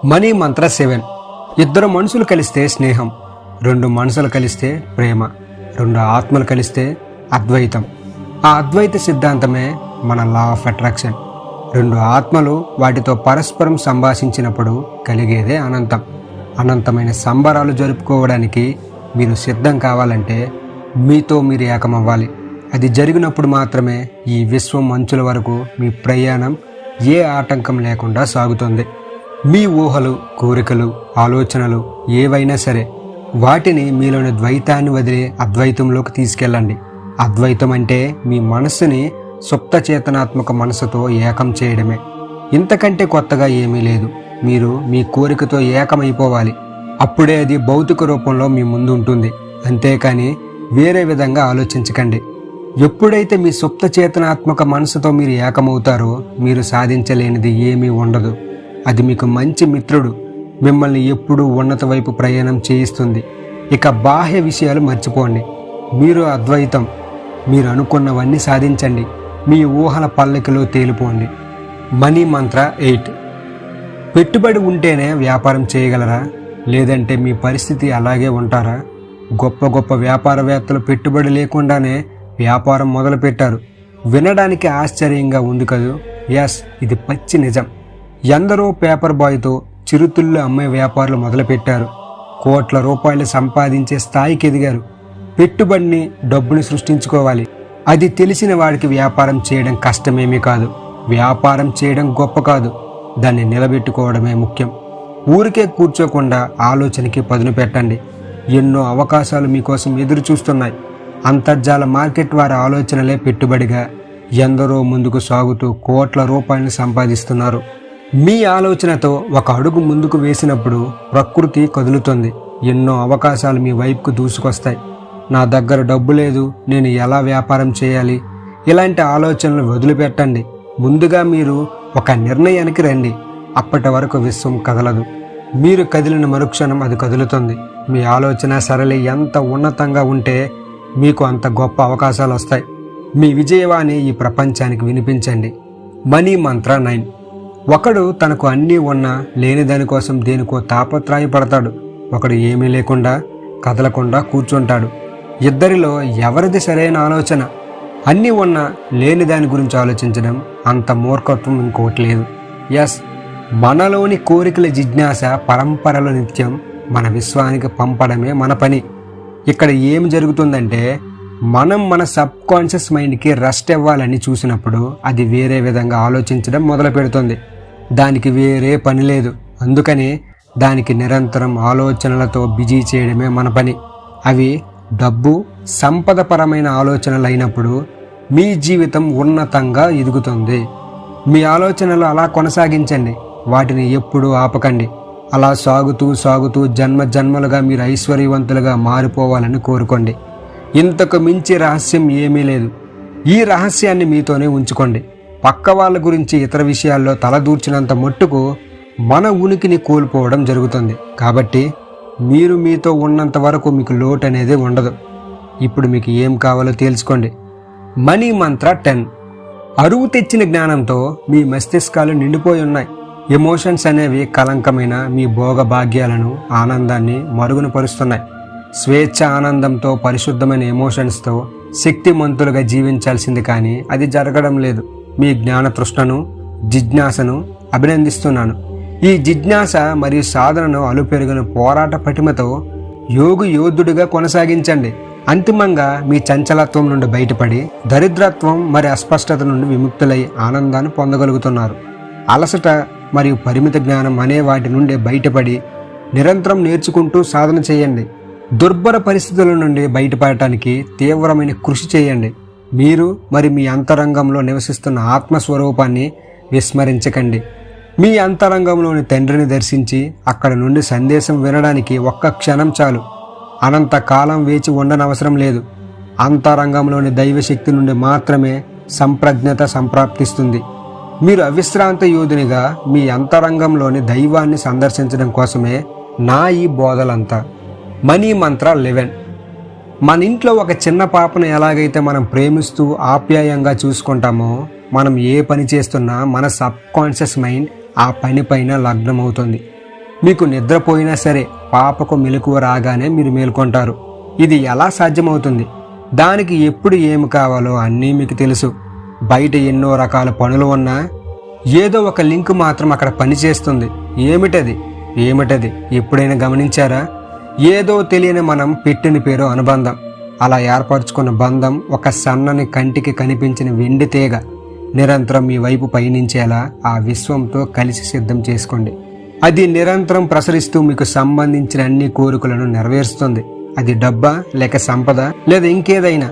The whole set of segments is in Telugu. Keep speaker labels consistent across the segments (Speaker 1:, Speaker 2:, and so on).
Speaker 1: మనీ మంత్ర 7. ఇద్దరు మనుషులు కలిస్తే స్నేహం, రెండు మనసులు కలిస్తే ప్రేమ, రెండు ఆత్మలు కలిస్తే అద్వైతం. ఆ అద్వైత సిద్ధాంతమే మన లా ఆఫ్ అట్రాక్షన్. రెండు ఆత్మలు వాటితో పరస్పరం సంభాషించినప్పుడు కలిగేదే అనంతం. అనంతమైన సంబరాలు జరుపుకోవడానికి మీరు సిద్ధం కావాలంటే మీతో మీరు ఏకమవ్వాలి. అది జరిగినప్పుడు మాత్రమే ఈ విశ్వం అంచుల వరకు మీ ప్రయాణం ఏ ఆటంకం లేకుండా సాగుతుంది. మీ ఊహలు, కోరికలు, ఆలోచనలు ఏవైనా సరే వాటిని మీలోని ద్వైతాన్ని వదిలి అద్వైతంలోకి తీసుకెళ్ళండి. అద్వైతం అంటే మీ మనస్సుని సుప్త చేతనాత్మక మనసుతో ఏకం చేయడమే. ఇంతకంటే కొత్తగా ఏమీ లేదు. మీరు మీ కోరికతో ఏకమైపోవాలి. అప్పుడే అది భౌతిక రూపంలో మీ ముందు ఉంటుంది. అంతేకాని వేరే విధంగా ఆలోచించకండి. ఎప్పుడైతే మీ సుప్త చేతనాత్మక మనసుతో మీరు ఏకమవుతారో మీరు సాధించలేనిది ఏమీ ఉండదు. అది మీకు మంచి మిత్రుడు, మిమ్మల్ని ఎప్పుడూ ఉన్నత వైపు ప్రయాణం చేయిస్తుంది. ఇక బాహ్య విషయాలు మర్చిపోండి. మీరు అద్వైతం. మీరు అనుకున్నవన్నీ సాధించండి. మీ ఊహల పల్లకిలో తేలిపోండి. మనీ మంత్ర 8. పెట్టుబడి ఉంటేనే వ్యాపారం చేయగలరా? లేదంటే మీ పరిస్థితి అలాగే ఉంటారా? గొప్ప గొప్ప వ్యాపారవేత్తలు పెట్టుబడి లేకుండానే వ్యాపారం మొదలుపెట్టారు. వినడానికి ఆశ్చర్యంగా ఉంది కదూ? ఎస్, ఇది పచ్చి నిజం. ఎందరో పేపర్ బాయ్తో చిరుతిళ్ళు అమ్మే వ్యాపారులు మొదలుపెట్టారు. కోట్ల రూపాయలు సంపాదించే స్థాయికి ఎదిగారు. పెట్టుబడిని, డబ్బుని సృష్టించుకోవాలి. అది తెలిసిన వాడికి వ్యాపారం చేయడం కష్టమేమీ కాదు. వ్యాపారం చేయడం గొప్ప కాదు, దాన్ని నిలబెట్టుకోవడమే ముఖ్యం. ఊరికే కూర్చోకుండా ఆలోచనకి పదును పెట్టండి. ఎన్నో అవకాశాలు మీకోసం ఎదురు చూస్తున్నాయి. అంతర్జాల మార్కెట్ వారి ఆలోచనలే పెట్టుబడిగా ఎందరో ముందుకు సాగుతూ కోట్ల రూపాయలను సంపాదిస్తున్నారు. మీ ఆలోచనతో ఒక అడుగు ముందుకు వేసినప్పుడు ప్రకృతి కదులుతుంది. ఎన్నో అవకాశాలు మీ వైపుకు దూసుకొస్తాయి. నా దగ్గర డబ్బు లేదు, నేను ఎలా వ్యాపారం చేయాలి? ఇలాంటి ఆలోచనలు వదిలిపెట్టండి. ముందుగా మీరు ఒక నిర్ణయానికి రండి. అప్పటి వరకు విశ్వం కదలదు. మీరు కదిలిన మరుక్షణం అది కదులుతుంది. మీ ఆలోచన సరళి ఎంత ఉన్నతంగా ఉంటే మీకు అంత గొప్ప అవకాశాలు వస్తాయి. మీ విజయవాణి ఈ ప్రపంచానికి వినిపించండి. మనీ మంత్ర 9. ఒకడు తనకు అన్నీ ఉన్నా లేని దానికోసం దేనికో తాపత్రయపడతాడు. ఒకడు ఏమీ లేకుండా కదలకుండా కూర్చుంటాడు. ఇద్దరిలో ఎవరిది సరైన ఆలోచన? అన్నీ ఉన్నా లేని దాని గురించి ఆలోచించడం అంత మూర్ఖత్వం ఇంకోటి లేదు. ఎస్, మనలోని కోరికల జిజ్ఞాస పరంపరలో నిత్యం మన విశ్వానికి పంపడమే మన పని. ఇక్కడ ఏం జరుగుతుందంటే మనం మన సబ్ కాన్షియస్ మైండ్కి రెస్ట్ ఇవ్వాలని చూసినప్పుడు అది వేరే విధంగా ఆలోచించడం మొదలు పెడుతుంది. దానికి వేరే పని లేదు. అందుకని దానికి నిరంతరం ఆలోచనలతో బిజీ చేయడమే మన పని. అవి డబ్బు, సంపదపరమైన ఆలోచనలు అయినప్పుడు మీ జీవితం ఉన్నతంగా ఎదుగుతుంది. మీ ఆలోచనలు అలా కొనసాగించండి. వాటిని ఎప్పుడూ ఆపకండి. అలా సాగుతూ సాగుతూ జన్మ జన్మలుగా మీరు ఐశ్వర్యవంతులుగా మారిపోవాలని కోరుకోండి. ఇంతకు మించి రహస్యం ఏమీ లేదు. ఈ రహస్యాన్ని మీతోనే ఉంచుకోండి. పక్క వాళ్ళ గురించి ఇతర విషయాల్లో తలదూర్చినంత మట్టుకు మన ఉనికిని కోల్పోవడం జరుగుతుంది. కాబట్టి మీరు మీతో ఉన్నంత వరకు మీకు లోటు అనేది ఉండదు. ఇప్పుడు మీకు ఏం కావాలో తేల్చుకోండి. మనీ మంత్ర 10. అరువు తెచ్చిన జ్ఞానంతో మీ మస్తిష్కాలు నిండిపోయి ఉన్నాయి. ఎమోషన్స్ అనేవి కలంకమైన మీ భోగ భాగ్యాలను, ఆనందాన్ని మరుగున పరుస్తున్నాయి. స్వేచ్ఛ, ఆనందంతో, పరిశుద్ధమైన ఎమోషన్స్తో శక్తిమంతులుగా జీవించాల్సింది, కానీ అది జరగడం లేదు. మీ జ్ఞాన తృష్ణను, జిజ్ఞాసను అభినందిస్తున్నాను. ఈ జిజ్ఞాస మరియు సాధనను అలుపెరుగిన పోరాట పటిమతో యోధుడిగా కొనసాగించండి. అంతిమంగా మీ చంచలత్వం నుండి బయటపడి దరిద్రత్వం మరి అస్పష్టత నుండి విముక్తులై ఆనందాన్ని పొందగలుగుతున్నారు. అలసట మరియు పరిమిత జ్ఞానం అనే వాటి నుండి బయటపడి నిరంతరం నేర్చుకుంటూ సాధన చేయండి. దుర్భర పరిస్థితుల నుండి బయటపడటానికి తీవ్రమైన కృషి చేయండి. మీరు మరి మీ అంతరంగంలో నివసిస్తున్న ఆత్మస్వరూపాన్ని విస్మరించకండి. మీ అంతరంగంలోని తండ్రిని దర్శించి అక్కడ నుండి సందేశం వినడానికి ఒక్క క్షణం చాలు. అనంతకాలం వేచి ఉండనవసరం లేదు. అంతరంగంలోని దైవశక్తి నుండి మాత్రమే సంప్రజ్ఞత సంప్రాప్తిస్తుంది. మీరు అవిశ్రాంత యోధునిగా మీ అంతరంగంలోని దైవాన్ని సందర్శించడం కోసమే నా ఈ బోధలంతా. మనీ మంత్ర 11. మన ఇంట్లో ఒక చిన్న పాపను ఎలాగైతే మనం ప్రేమిస్తూ ఆప్యాయంగా చూసుకుంటామో, మనం ఏ పని చేస్తున్నా మన సబ్ కాన్షియస్ మైండ్ ఆ పని పైన లగ్నమవుతుంది. మీకు నిద్రపోయినా సరే పాపకు మెలకువ రాగానే మీరు మేల్కొంటారు. ఇది ఎలా సాధ్యమవుతుంది? దానికి ఎప్పుడు ఏమి కావాలో అన్నీ మీకు తెలుసు. బయట ఎన్నో రకాల పనులు ఉన్నా ఏదో ఒక లింక్ మాత్రం అక్కడ పనిచేస్తుంది. ఏమిటది ఎప్పుడైనా గమనించారా? ఏదో తెలియని మనం పెట్టిన పేరు అనుబంధం. అలా ఏర్పరచుకున్న బంధం ఒక సన్నని కంటికి కనిపించిన వెండి తీగ. నిరంతరం మీ వైపు పయనించేలా ఆ విశ్వంతో కలిసి సిద్ధం చేసుకోండి. అది నిరంతరం ప్రసరిస్తూ మీకు సంబంధించిన అన్ని కోరికలను నెరవేరుస్తుంది. అది డబ్బా లేక సంపద లేదా ఇంకేదైనా,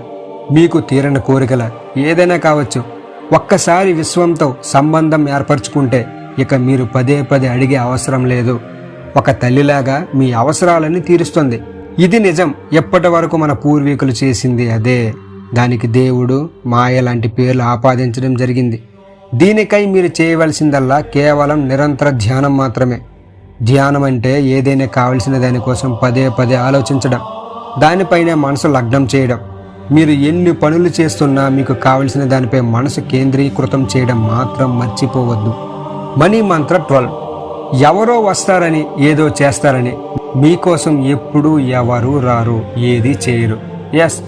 Speaker 1: మీకు తీరని కోరికల ఏదైనా కావచ్చు. ఒక్కసారి విశ్వంతో సంబంధం ఏర్పరచుకుంటే ఇక మీరు పదే పదే అడిగే అవసరం లేదు. ఒక తల్లిలాగా మీ అవసరాలన్నీ తీరుస్తుంది. ఇది నిజం. ఎప్పటి వరకు మన పూర్వీకులు చేసింది అదే. దానికి దేవుడు, మాయ లాంటి పేర్లు ఆపాదించడం జరిగింది. దీనికై మీరు చేయవలసిందల్లా కేవలం నిరంతర ధ్యానం మాత్రమే. ధ్యానం అంటే ఏదైనా కావలసిన దానికోసం పదే పదే ఆలోచించడం, దానిపైనే మనసు లగ్నం చేయడం. మీరు ఎన్ని పనులు చేస్తున్నా మీకు కావలసిన దానిపై మనసు కేంద్రీకృతం చేయడం మాత్రం మర్చిపోవద్దు. మనీ మంత్ర 12. ఎవరో వస్తారని ఏదో చేస్తారని మీకోసం ఎప్పుడూ ఎవరు రారు, ఏది చేయరు. ఎస్,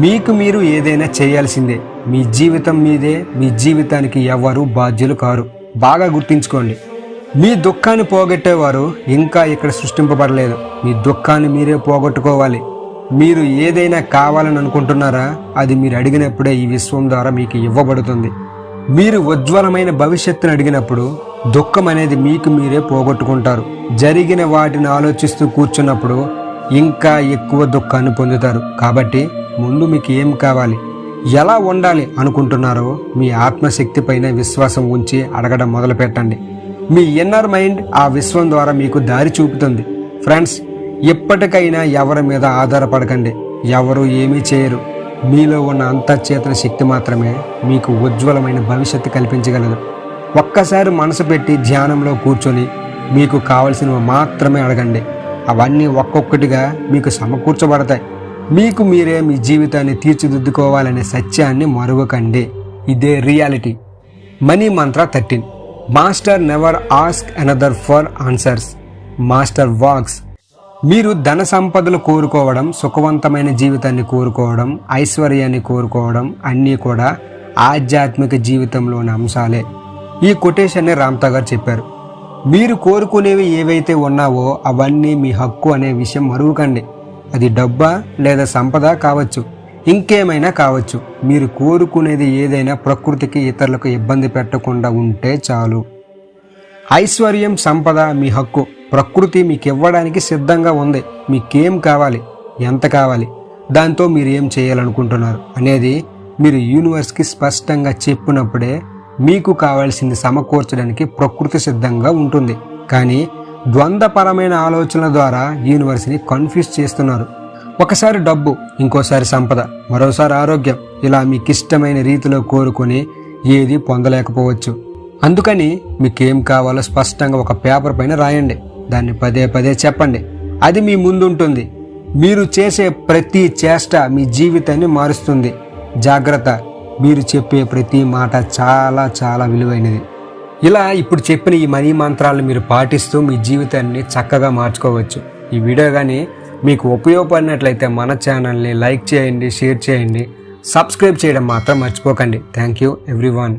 Speaker 1: మీకు మీరు ఏదైనా చేయాల్సిందే. మీ జీవితం మీదే. మీ జీవితానికి ఎవరు బాధ్యులు కారు. బాగా గుర్తుంచుకోండి. మీ దుఃఖాన్ని పోగొట్టేవారు ఇంకా ఇక్కడ సృష్టింపబడలేదు. మీ దుఃఖాన్ని మీరే పోగొట్టుకోవాలి. మీరు ఏదైనా కావాలని అనుకుంటున్నారా? అది మీరు అడిగినప్పుడే ఈ విశ్వం ద్వారా మీకు ఇవ్వబడుతుంది. మీరు ఉజ్వలమైన భవిష్యత్తును అడిగినప్పుడు దుఃఖం అనేది మీకు మీరే పోగొట్టుకుంటారు. జరిగిన వాటిని ఆలోచిస్తూ కూర్చున్నప్పుడు ఇంకా ఎక్కువ దుఃఖాన్ని పొందుతారు. కాబట్టి ముందు మీకు ఏం కావాలి, ఎలా ఉండాలి అనుకుంటున్నారో మీ ఆత్మశక్తి పైన విశ్వాసం ఉంచి అడగడం మొదలు పెట్టండి. మీ ఇన్నర్ మైండ్ ఆ విశ్వం ద్వారా మీకు దారి చూపుతుంది. ఫ్రెండ్స్, ఎప్పటికైనా ఎవరి మీద ఆధారపడకండి. ఎవరు ఏమీ చేయరు. మీలో ఉన్న అంతర్చేతన శక్తి మాత్రమే మీకు ఉజ్వలమైన భవిష్యత్తు కల్పించగలదు. ఒక్కసారి మనసు పెట్టి ధ్యానంలో కూర్చొని మీకు కావలసినవి మాత్రమే అడగండి. అవన్నీ ఒక్కొక్కటిగా మీకు సమకూర్చబడతాయి. మీకు మీరే మీ జీవితాన్ని తీర్చిదిద్దుకోవాలనే సత్యాన్ని మరువకండి. ఇదే రియాలిటీ. మనీ మంత్ర 13. Master never ask another for answers. Master walks. మీరు ధన సంపదలు కోరుకోవడం, సుఖవంతమైన జీవితాన్ని కోరుకోవడం, ఐశ్వర్యాన్ని కోరుకోవడం అన్నీ కూడా ఆధ్యాత్మిక జీవితంలోని అంశాలే. ఈ కొటేషన్ని రామ్తా గారు చెప్పారు. మీరు కోరుకునేవి ఏవైతే ఉన్నావో అవన్నీ మీ హక్కు అనే విషయం మరువకండి. అది డబ్బా లేదా సంపద కావచ్చు, ఇంకేమైనా కావచ్చు. మీరు కోరుకునేది ఏదైనా ప్రకృతికి, ఇతరులకు ఇబ్బంది పెట్టకుండా ఉంటే చాలు. ఐశ్వర్యం, సంపద మీ హక్కు. ప్రకృతి మీకు ఇవ్వడానికి సిద్ధంగా ఉంది. మీకేం కావాలి, ఎంత కావాలి, దాంతో మీరు ఏం చేయాలనుకుంటున్నారు అనేది మీరు యూనివర్స్కి స్పష్టంగా చెప్పినప్పుడే మీకు కావాల్సింది సమకూర్చడానికి ప్రకృతి సిద్ధంగా ఉంటుంది. కానీ ద్వంద్వపరమైన ఆలోచనల ద్వారా యూనివర్స్ని కన్ఫ్యూజ్ చేస్తున్నారు. ఒకసారి డబ్బు, ఇంకోసారి సంపద, మరోసారి ఆరోగ్యం. ఇలా మీకు ఇష్టమైన రీతిలో కోరుకొని ఏది పొందలేకపోవచ్చు. అందుకని మీకేం కావాలో స్పష్టంగా ఒక పేపర్ పైన రాయండి. దాన్ని పదే పదే చెప్పండి. అది మీ ముందుంటుంది. మీరు చేసే ప్రతి చేష్ట మీ జీవితాన్ని మారుస్తుంది. జాగ్రత్త, మీరు చెప్పే ప్రతి మాట చాలా చాలా విలువైనది. ఇలా ఇప్పుడు చెప్పిన ఈ మనీ మంత్రాలను మీరు పాటిస్తూ మీ జీవితాన్ని చక్కగా మార్చుకోవచ్చు. ఈ వీడియో కానీ మీకు ఉపయోగపడినట్లయితే మన ఛానల్ని లైక్ చేయండి, షేర్ చేయండి, సబ్స్క్రైబ్ చేయడం మాత్రం మర్చిపోకండి. Thank you everyone.